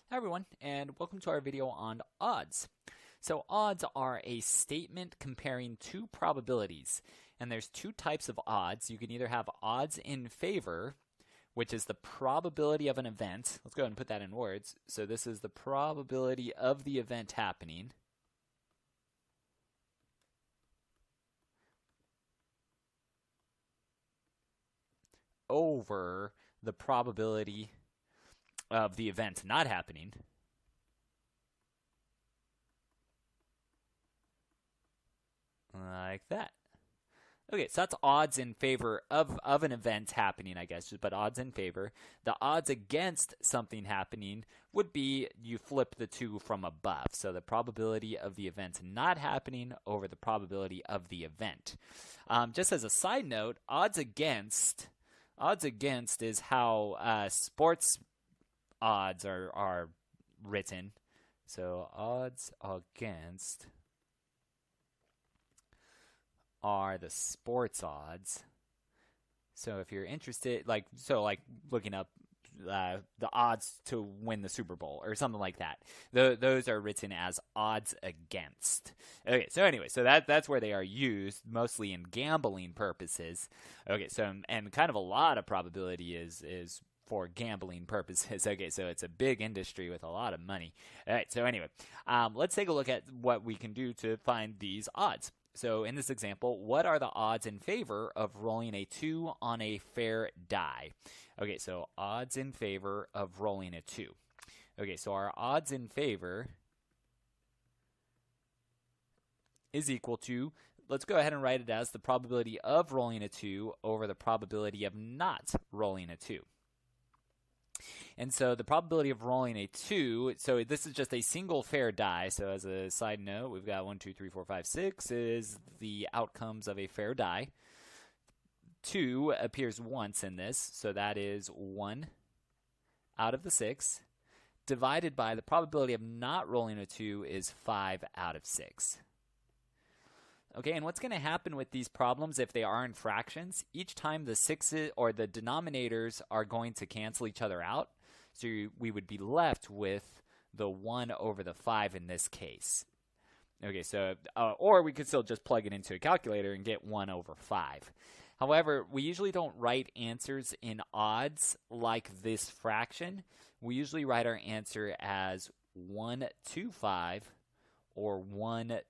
Hi everyone, and welcome to our video on odds. So odds are a statement comparing two probabilities, and there's two types of odds. You can either have odds in favor, which is the probability of an event. Let's go ahead and put that in words. So this is the probability of the event happening. Over the probability of the event not happening. Like that. Okay, so that's odds in favor of an event happening, I guess, but odds in favor. The odds against something happening would be you flip the two from above. So the probability of the event not happening over the probability of the event. Just as a side note, odds against is how sports odds are written. So odds against are the sports odds. So if you're interested, like looking up the odds to win the Super Bowl or something like that, those are written as odds against. Okay, so anyway, so that's where they are used mostly in gambling purposes. Okay, so and kind of a lot of probability is for gambling purposes. Okay, so it's a big industry with a lot of money. All right, so anyway, let's take a look at what we can do to find these odds. So in this example, what are the odds in favor of rolling a 2 on a fair die? Okay, so odds in favor of rolling a 2. Okay, so our odds in favor is equal to, let's go ahead and write it as the probability of rolling a 2 over the probability of not rolling a 2. And so the probability of rolling a 2, so this is just a single fair die. So as a side note, we've got 1, 2, 3, 4, 5, 6 is the outcomes of a fair die. 2 appears once in this, so that is 1 out of the 6, divided by the probability of not rolling a 2 is 5 out of 6. Okay, and what's going to happen with these problems if they are in fractions? Each time the sixes or the denominators are going to cancel each other out. So we would be left with the 1 over the 5 in this case. Okay, so, or we could still just plug it into a calculator and get 1 over 5. However, we usually don't write answers in odds like this fraction. We usually write our answer as 1 to 5 or 1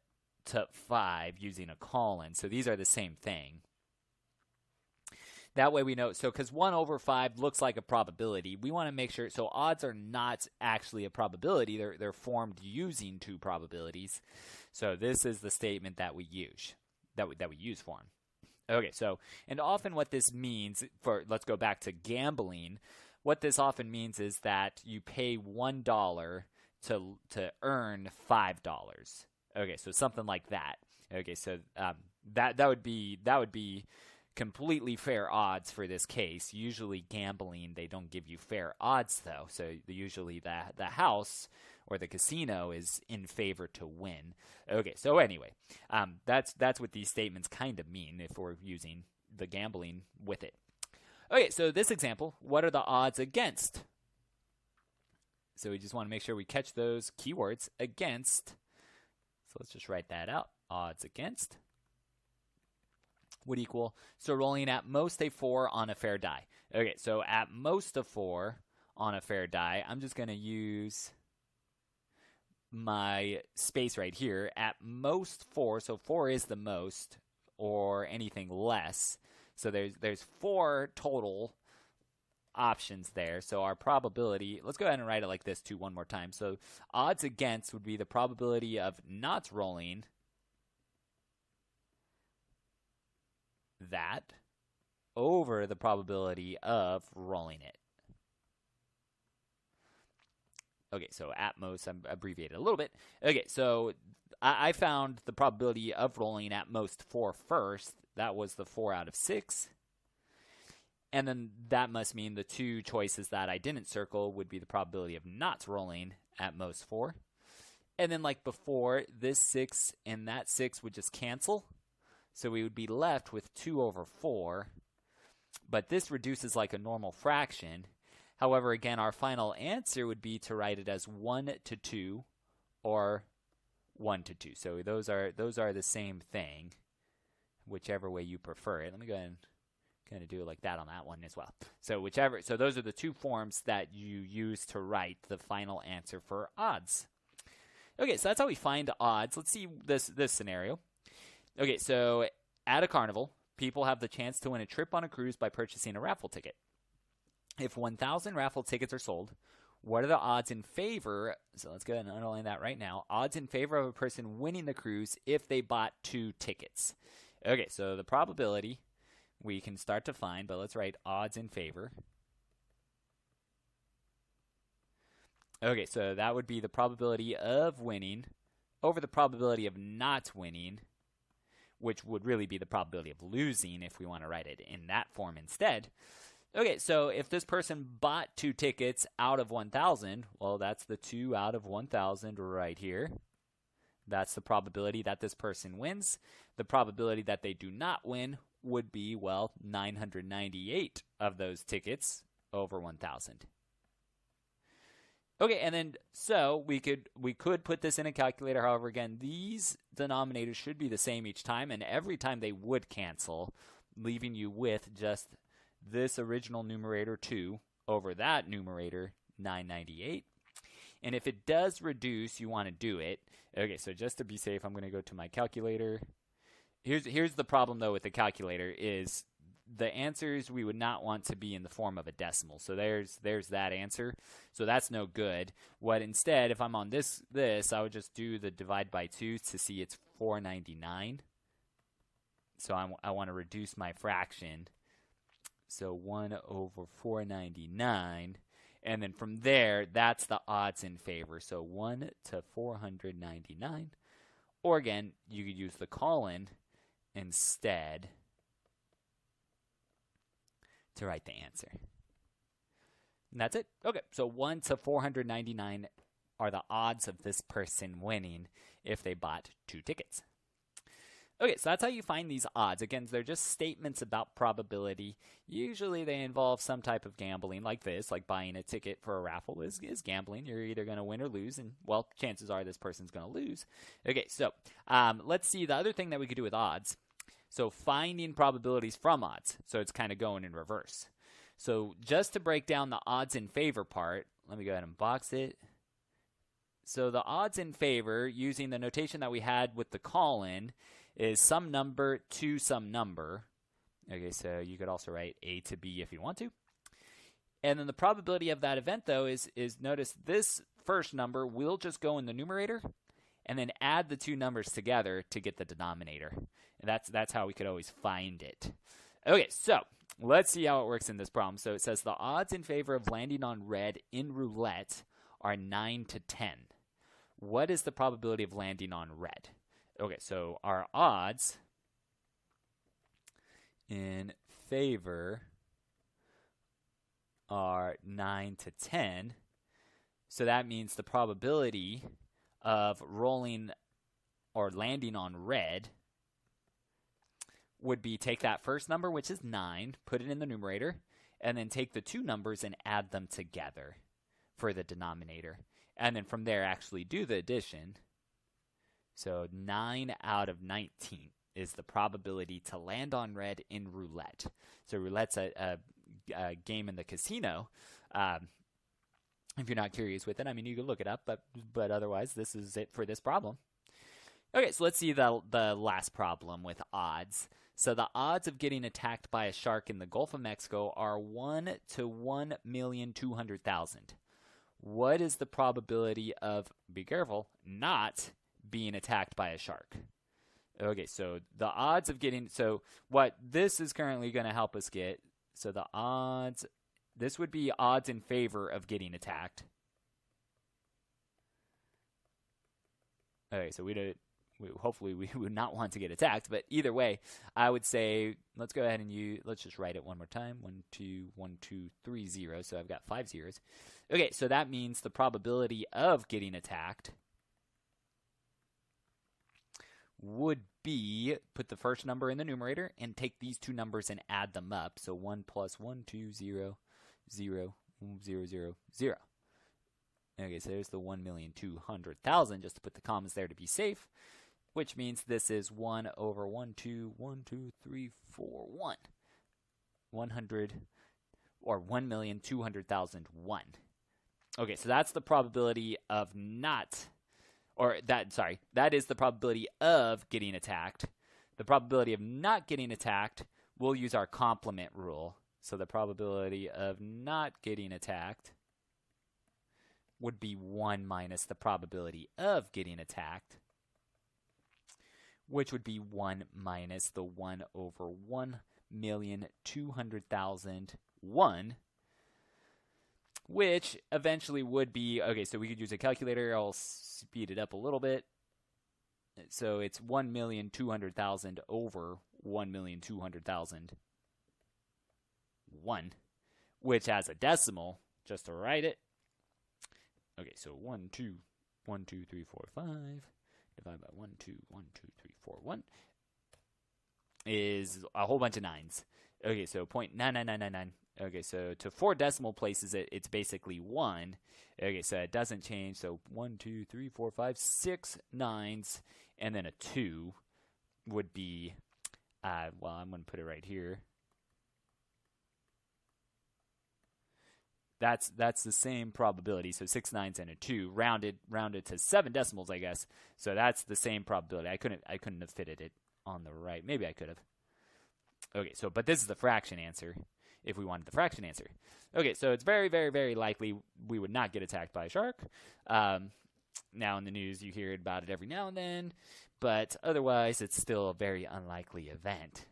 to 5 using a colon. So these are the same thing. That way we know, so because 1 over 5 looks like a probability, we want to make sure, so odds are not actually a probability, they're formed using two probabilities. So this is the statement that we use, that we use for them. Okay, so, and often what this means, let's go back to gambling, what this often means is that you pay $1 to earn $5. Okay, so something like that. Okay, so that would be completely fair odds for this case. Usually gambling, they don't give you fair odds though. So usually the house or the casino is in favor to win. Okay, so anyway, that's what these statements kind of mean if we're using the gambling with it. Okay, so this example, what are the odds against? So we just want to make sure we catch those keywords against. So let's just write that out. Odds against would equal, so rolling at most a 4 on a fair die. Okay, so at most a 4 on a fair die, I'm just going to use my space right here. At most 4, so 4 is the most, or anything less. So there's 4 total options there. So our probability, let's go ahead and write it like this too one more time. So odds against would be the probability of not rolling that over the probability of rolling it. Okay, so at most, I'm abbreviated a little bit. Okay, so I found the probability of rolling at most 4 first. That was the 4 out of 6. And then that must mean the two choices that I didn't circle would be the probability of not rolling at most 4. And then like before, this 6 and that 6 would just cancel. So we would be left with 2 over 4. But this reduces like a normal fraction. However, again, our final answer would be to write it as 1 to 2 or 1 to 2. So those are the same thing, whichever way you prefer it. Let me go ahead and kind of do it like that on that one as well. So those are the two forms that you use to write the final answer for odds. Okay, so that's how we find odds. Let's see this scenario. Okay, so at a carnival, people have the chance to win a trip on a cruise by purchasing a raffle ticket. If 1,000 raffle tickets are sold, what are the odds in favor? So let's go ahead and underline that right now. Odds in favor of a person winning the cruise if they bought 2 tickets. Okay, so the probability we can start to find, but let's write odds in favor. Okay, so that would be the probability of winning over the probability of not winning, which would really be the probability of losing if we want to write it in that form instead. Okay, so if this person bought 2 tickets out of 1,000, well, that's the 2 out of 1,000 right here. That's the probability that this person wins. The probability that they do not win would be, well, 998 of those tickets over 1,000. Okay, and then so we could put this in a calculator. However, again, these denominators should be the same each time, and every time they would cancel, leaving you with just this original numerator 2 over that numerator 998. And if it does reduce, you want to do it. Okay, so just to be safe, I'm going to go to my calculator. Here's the problem, though, with the calculator is the answers we would not want to be in the form of a decimal. So there's that answer. So that's no good. What instead, if I'm on this, I would just do the divide by 2 to see it's 499. So I want to reduce my fraction. So 1 over 499. And then from there, that's the odds in favor. So 1 to 499. Or again, you could use the colon instead to write the answer. And that's it. Okay, so 1 to 499 are the odds of this person winning if they bought 2 tickets. Okay, so that's how you find these odds. Again, they're just statements about probability. Usually they involve some type of gambling like this, like buying a ticket for a raffle is gambling. You're either going to win or lose, and, well, chances are this person's going to lose. Okay, so let's see the other thing that we could do with odds. So finding probabilities from odds. So it's kind of going in reverse. So just to break down the odds in favor part, let me go ahead and box it. So the odds in favor, using the notation that we had with the colon, is some number to some number. Okay, so you could also write A to B if you want to. And then the probability of that event, though, is notice this first number will just go in the numerator and then add the 2 numbers together to get the denominator. And that's how we could always find it. Okay, so let's see how it works in this problem. So it says the odds in favor of landing on red in roulette are 9 to 10. What is the probability of landing on red? Okay, so our odds in favor are 9 to 10. So that means the probability of rolling or landing on red would be take that first number, which is 9, put it in the numerator, and then take the 2 numbers and add them together for the denominator. And then from there actually do the addition. So 9 out of 19 is the probability to land on red in roulette. So roulette's a game in the casino. If you're not curious with it, I mean, you can look it up, but otherwise, this is it for this problem. Okay, so let's see the last problem with odds. So the odds of getting attacked by a shark in the Gulf of Mexico are 1 to 1,200,000. What is the probability of, be careful, not being attacked by a shark? Okay, so the odds of getting, so what this is currently going to help us get, so the odds, this would be odds in favor of getting attacked. Okay, so hopefully we would not want to get attacked, but either way, I would say, let's go ahead and let's just write it one more time. 1, 2, 1, 2, 3, 0. So I've got 5 zeros. Okay, so that means the probability of getting attacked would be, put the first number in the numerator and take these 2 numbers and add them up. So 1 plus 1, 2, 0, 0, 0, 0, 0. Okay, so there's the 1,200,000, just to put the commas there to be safe, which means this is 1 over 1, 2, 1, 2, 3, 4, 1. 100, or 1,200,001. Okay, so that's the probability of not, or that, sorry, that is the probability of getting attacked. The probability of not getting attacked, we'll use our complement rule. So the probability of not getting attacked would be 1 minus the probability of getting attacked, which would be 1 minus the 1 over 1,200,001, which eventually would be, okay, so we could use a calculator. I'll speed it up a little bit. So it's 1,200,000 over 1,200,001, which has a decimal, just to write it. Okay, so 1, 2, 1, 2, 3, 4, 5, divided by 1, 2, 1, 2, 3, 4, 1, is a whole bunch of nines. Okay, so 0.99999. Okay, so to 4 decimal places, it's basically 1. Okay, so it doesn't change. So 1, 2, 3, 4, 5, 6 nines, and then a 2 would be, well, I'm going to put it right here. That's the same probability. So 6 nines and a 2, rounded to 7 decimals, I guess. So that's the same probability. I couldn't have fitted it on the right. Maybe I could have. Okay, so but this is the fraction answer. If we wanted the fraction answer. Okay, so it's very, very, very likely we would not get attacked by a shark. Now in the news you hear about it every now and then, but otherwise it's still a very unlikely event.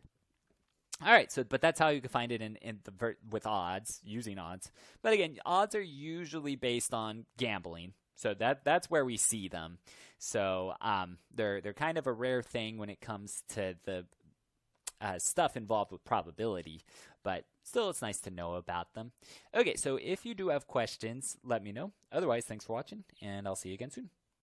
All right, so but that's how you can find it with odds, using odds. But again, odds are usually based on gambling, so that's where we see them. So they're kind of a rare thing when it comes to the stuff involved with probability, but still it's nice to know about them. Okay, so if you do have questions, let me know. Otherwise, thanks for watching, and I'll see you again soon.